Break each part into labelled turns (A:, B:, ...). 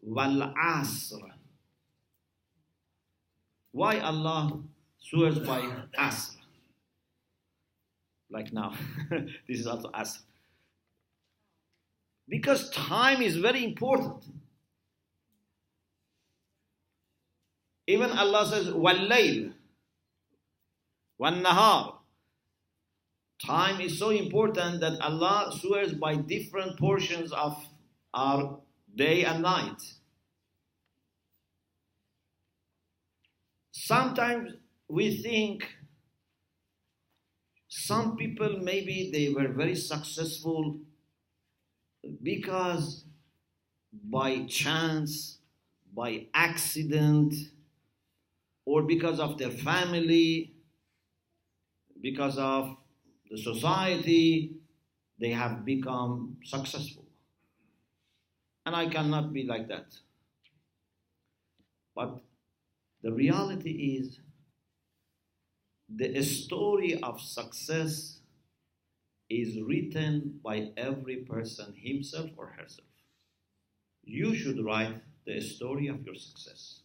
A: wal asr. Why Allah swears by asr? Like now, this is also asr. Because time is very important. Even Allah says, wal-layl, wan-nahar. Time is so important that Allah swears by different portions of our day and night. Sometimes we think some people, maybe they were very successful because by chance, by accident, or because of their family, because of the society, they have become successful. And I cannot be like that. But the reality is, the story of success is written by every person himself or herself. You should write the story of your success.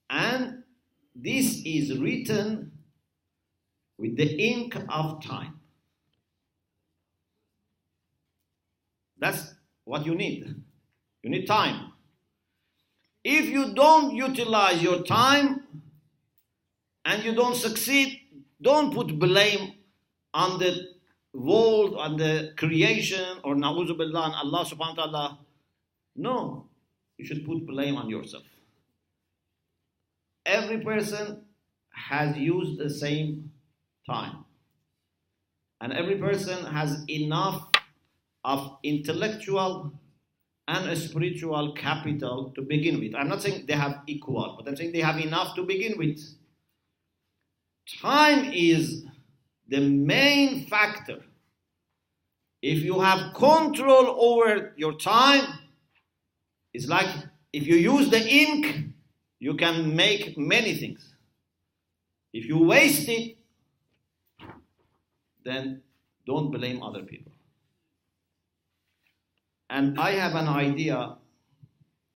A: And this is written with the ink of time. That's what you need. You need time. If you don't utilize your time and you don't succeed, don't put blame on the world, on the creation, or na'udhu billah, on Allah subhanahu wa ta'ala. No, you should put blame on yourself. Every person has used the same time. And every person has enough of intellectual and spiritual capital to begin with. I'm not saying they have equal, but I'm saying they have enough to begin with. Time is the main factor. If you have control over your time, it's like if you use the ink, you can make many things. If you waste it, then don't blame other people. And I have an idea